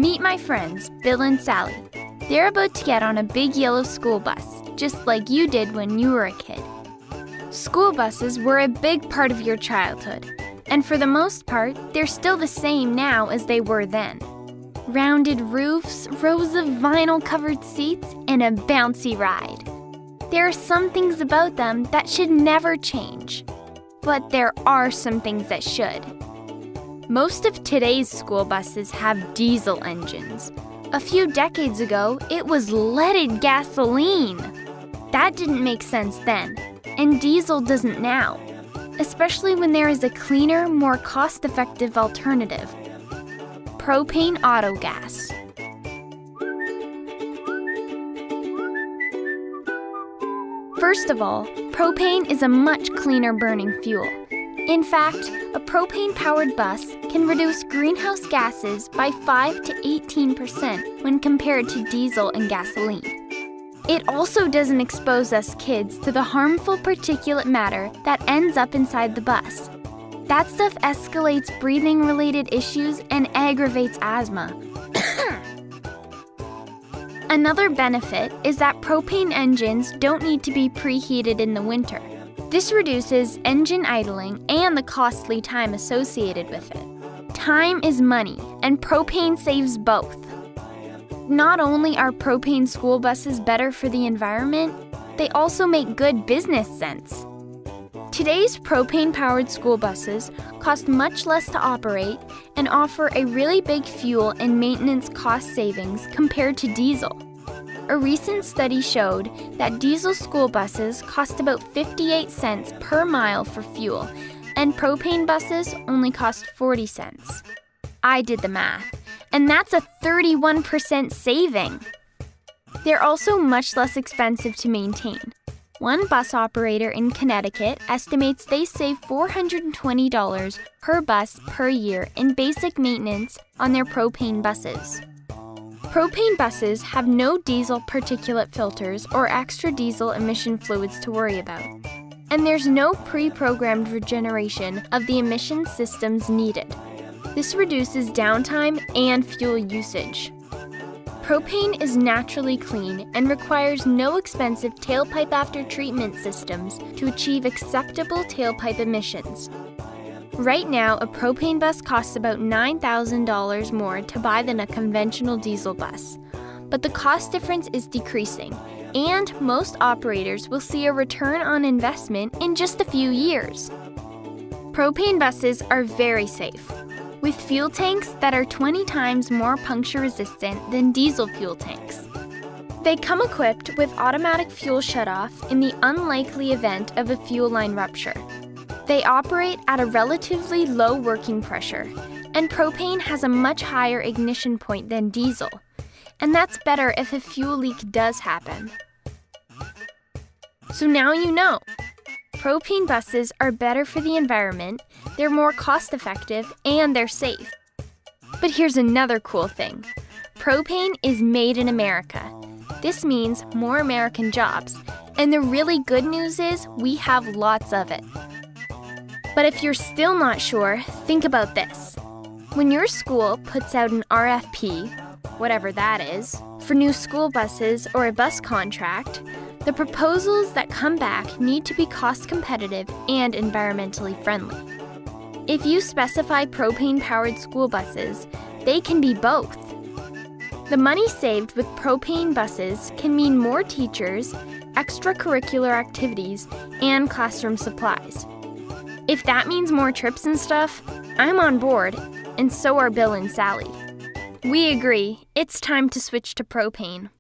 Meet my friends, Bill and Sally. They're about to get on a big yellow school bus, just like you did when you were a kid. School buses were a big part of your childhood, and for the most part, they're still the same now as they were then. Rounded roofs, rows of vinyl-covered seats, and a bouncy ride. There are some things about them that should never change, but there are some things that should. Most of today's school buses have diesel engines. A few decades ago, it was leaded gasoline. That didn't make sense then, and diesel doesn't now, especially when there is a cleaner, more cost-effective alternative: propane autogas. First of all, propane is a much cleaner burning fuel. In fact, a propane-powered bus can reduce greenhouse gases by 5 to 18% when compared to diesel and gasoline. It also doesn't expose us kids to the harmful particulate matter that ends up inside the bus. That stuff escalates breathing-related issues and aggravates asthma. Another benefit is that propane engines don't need to be preheated in the winter. This reduces engine idling and the costly time associated with it. Time is money, and propane saves both. Not only are propane school buses better for the environment, they also make good business sense. Today's propane-powered school buses cost much less to operate and offer a really big fuel and maintenance cost savings compared to diesel. A recent study showed that diesel school buses cost about 58 cents per mile for fuel, and propane buses only cost 40 cents. I did the math, and that's a 31% saving. They're also much less expensive to maintain. One bus operator in Connecticut estimates they save $420 per bus per year in basic maintenance on their propane buses. Propane buses have no diesel particulate filters or extra diesel emission fluids to worry about. And there's no pre-programmed regeneration of the emission systems needed. This reduces downtime and fuel usage. Propane is naturally clean and requires no expensive tailpipe after treatment systems to achieve acceptable tailpipe emissions. Right now, a propane bus costs about $9,000 more to buy than a conventional diesel bus. But the cost difference is decreasing, and most operators will see a return on investment in just a few years. Propane buses are very safe, with fuel tanks that are 20 times more puncture-resistant than diesel fuel tanks. They come equipped with automatic fuel shutoff in the unlikely event of a fuel line rupture. They operate at a relatively low working pressure, and propane has a much higher ignition point than diesel, and that's better if a fuel leak does happen. So now you know. Propane buses are better for the environment, they're more cost-effective, and they're safe. But here's another cool thing. Propane is made in America. This means more American jobs, and the really good news is we have lots of it. But if you're still not sure, think about this. When your school puts out an RFP, whatever that is, for new school buses or a bus contract, the proposals that come back need to be cost competitive and environmentally friendly. If you specify propane-powered school buses, they can be both. The money saved with propane buses can mean more teachers, extracurricular activities, and classroom supplies. If that means more trips and stuff, I'm on board, and so are Bill and Sally. We agree, it's time to switch to propane.